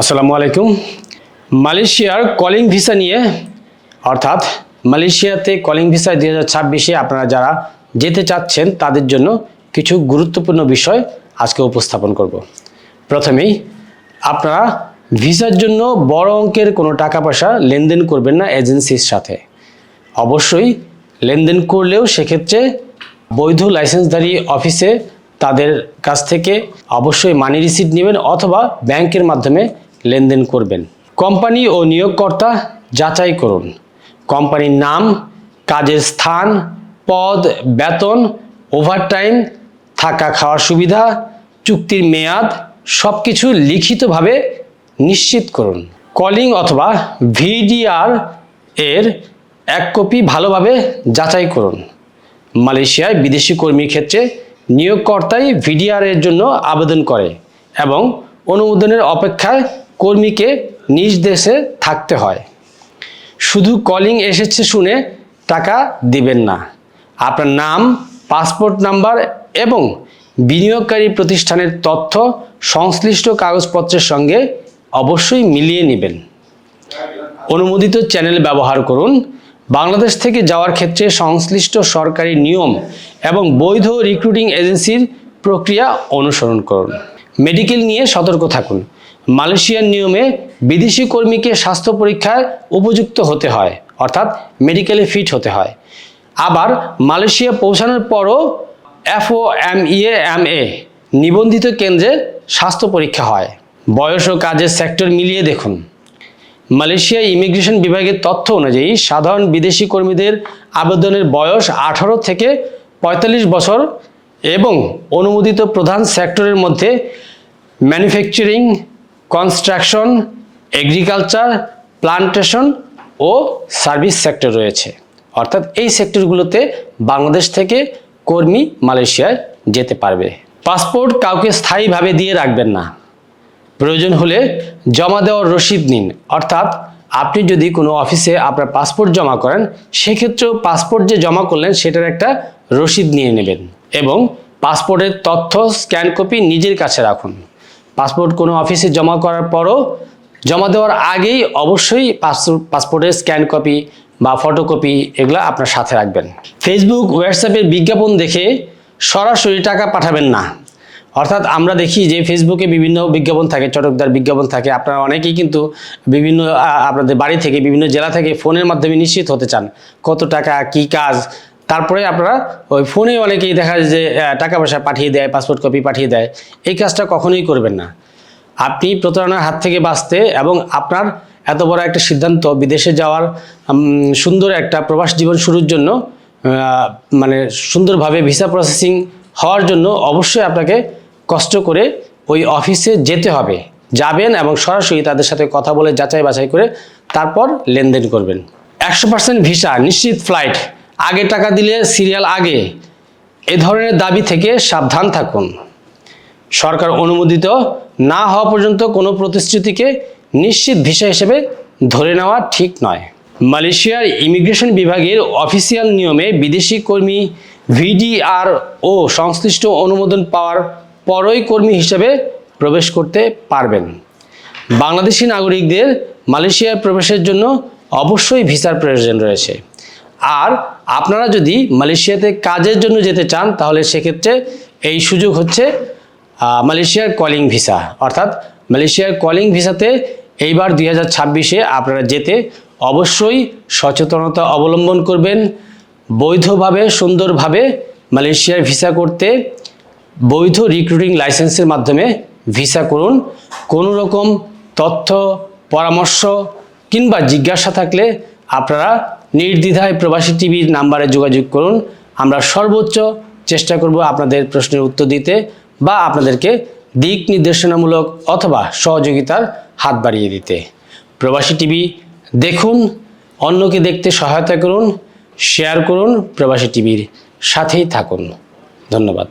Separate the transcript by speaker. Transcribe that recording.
Speaker 1: আসসালামু আলাইকুম। মালয়েশিয়ার কলিং ভিসা নিয়ে অর্থাৎ মালয়েশিয়াতে কলিং ভিসা 2026-এ আপনারা যারা যেতে চাচ্ছেন তাদের জন্য কিছু গুরুত্বপূর্ণ বিষয় আজকে উপস্থাপন করব। প্রথমেই আপনারা ভিসার জন্য বড় অঙ্কের কোনো টাকা পয়সা লেনদেন করবেন না এজেন্সির সাথে। অবশ্যই লেনদেন করলেও সেক্ষেত্রে বৈধ লাইসেন্সধারী অফিসে তাদের কাছ থেকে অবশ্যই মানি রিসিট নেবেন অথবা ব্যাংকের মাধ্যমে লেনদেন করবেন। কোম্পানি ও নিয়োগকর্তা যাচাই করুন। কোম্পানির নাম, কাজের স্থান, পদ, বেতন, ওভারটাইম, থাকা খাওয়ার সুবিধা, চুক্তির মেয়াদ সব কিছু লিখিতভাবে নিশ্চিত করুন। কলিং অথবা ভিডিআর এর এক কপি ভালোভাবে যাচাই করুন। মালয়েশিয়ায় বিদেশি কর্মীর ক্ষেত্রে নিয়োগকর্তাই ভিডিআর এর জন্য আবেদন করে এবং অনুমোদনের অপেক্ষায় কর্মীকে নিজ দেশে থাকতে হয়। শুধু কলিং এসেছে শুনে টাকা দিবেন না। আপনার নাম, পাসপোর্ট নাম্বার এবং বিনিয়োগকারী প্রতিষ্ঠানের তথ্য সংশ্লিষ্ট কাগজপত্রের সঙ্গে অবশ্যই মিলিয়ে নেবেন। অনুমোদিত চ্যানেল ব্যবহার করুন। বাংলাদেশ থেকে যাওয়ার ক্ষেত্রে সংশ্লিষ্ট সরকারি নিয়ম এবং বৈধ রিক্রুটিং এজেন্সির প্রক্রিয়া অনুসরণ করুন। মেডিকেল নিয়ে সতর্ক থাকুন। মালয়েশিয়ার নিয়মে বিদেশি কর্মীকে স্বাস্থ্য পরীক্ষায় উপযুক্ত হতে হয়, অর্থাৎ মেডিকেলে ফিট হতে হয়। আবার মালয়েশিয়া পৌঁছানোর পরও FOMEA নিবন্ধিত কেন্দ্রে স্বাস্থ্য পরীক্ষা হয়। বয়স ও কাজের সেক্টর মিলিয়ে দেখুন। মালয়েশিয়া ইমিগ্রেশন বিভাগের তথ্য অনুযায়ী সাধারণ বিদেশি কর্মীদের আবেদনের বয়স 18 থেকে 45 বছর এবং অনুমোদিত প্রধান সেক্টরের মধ্যে ম্যানুফ্যাকচারিং, কনস্ট্রাকশন, এগ্রিকালচার, প্লান্টেশন ও সার্ভিস সেক্টর রয়েছে। অর্থাৎ এই সেক্টরগুলোতে বাংলাদেশ থেকে কর্মী মালয়েশিয়ায় যেতে পারবে। পাসপোর্ট কাউকে স্থায়ীভাবে দিয়ে রাখবেন না। প্রয়োজন হলে জমা দেওয়ার রসিদ নিন। অর্থাৎ আপনি যদি কোনো অফিসে আপনার পাসপোর্ট জমা করেন, সেক্ষেত্রেও পাসপোর্ট যে জমা করলেন সেটার একটা রসিদ নিয়ে নেবেন এবং পাসপোর্টের তথ্য স্ক্যান কপি নিজের কাছে রাখুন। পাসপোর্ট কোনো অফিসে জমা করার পরও জমা দেওয়ার আগেই অবশ্যই পাসপোর্টের স্ক্যান কপি বা ফটোকপি এগুলো আপনার সাথে রাখবেন। ফেসবুক, হোয়াটসঅ্যাপের বিজ্ঞাপন দেখে সরাসরি টাকা পাঠাবেন না। অর্থাৎ আমরা দেখি যে ফেসবুকে বিভিন্ন বিজ্ঞাপন থাকে, চটকদার বিজ্ঞাপন থাকে। আপনারা অনেকেই কিন্তু বিভিন্ন আপনাদের বাড়ি থেকে, বিভিন্ন জেলা থেকে ফোনের মাধ্যমে নিশ্চিত হতে চান কত টাকা, কি কাজ। তারপরে আপনারা ওই ফোনে অনেকেই দেখা যায় যে টাকা পয়সা পাঠিয়ে দেয়, পাসপোর্ট কপি পাঠিয়ে দেয়। এই কাজটা কখনোই করবেন না। আপনি প্রতারণার হাত থেকে বাঁচতে এবং আপনার এত বড় একটা সিদ্ধান্ত বিদেশে যাওয়ার সুন্দর একটা প্রবাস জীবন শুরুর জন্য সুন্দরভাবে ভিসা প্রসেসিং হওয়ার জন্য অবশ্যই আপনাকে কষ্ট করে ওই অফিসে যেতে হবে। যাবেন এবং সরাসরি তাদের সাথে কথা বলে যাচাই বাছাই করে তারপর লেনদেন করবেন। 100% ভিসা, নিশ্চিত ফ্লাইট, আগে টাকা দিলে সিরিয়াল আগে, এ ধরনের দাবি থেকে সাবধান থাকুন। সরকার অনুমোদিত না হওয়া পর্যন্ত কোনো প্রতিশ্রুতিকে নিশ্চিত ভিসা হিসেবে ধরে নেওয়া ঠিক নয়। মালয়েশিয়ার ইমিগ্রেশন বিভাগের অফিসিয়াল নিয়মে বিদেশি কর্মী ভিডিআর ও সংশ্লিষ্ট অনুমোদন পাওয়ার পরই কর্মী হিসেবে প্রবেশ করতে পারবেন। বাংলাদেশি নাগরিকদের মালয়েশিয়ায় প্রবেশের জন্য অবশ্যই ভিসার প্রয়োজন রয়েছে। আর আপনারা যদি মালয়েশিয়াতে কাজের জন্য যেতে চান তাহলে সেক্ষেত্রে এই সুযোগ হচ্ছে মালয়েশিয়ার কলিং ভিসা। অর্থাৎ মালয়েশিয়ার কলিং ভিসাতে এইবার 2026-এ আপনারা যেতে অবশ্যই সচেতনতা অবলম্বন করবেন। বৈধভাবে, সুন্দরভাবে মালয়েশিয়ার ভিসা করতে বৈধ রিক্রুটিং লাইসেন্সের মাধ্যমে ভিসা করুন। কোনো রকম তথ্য, পরামর্শ কিংবা জিজ্ঞাসা থাকলে আপনারা নির্দ্বিধায় প্রবাসী টিভির নাম্বারে যোগাযোগ করুন। আমরা সর্বোচ্চ চেষ্টা করব আপনাদের প্রশ্নের উত্তর দিতে বা আপনাদেরকে দিক নির্দেশনামূলক অথবা সহযোগিতার হাত বাড়িয়ে দিতে। প্রবাসী টিভি দেখুন, অন্যকে দেখতে সহায়তা করুন, শেয়ার করুন, প্রবাসী টিভির সাথেই থাকুন। ধন্যবাদ।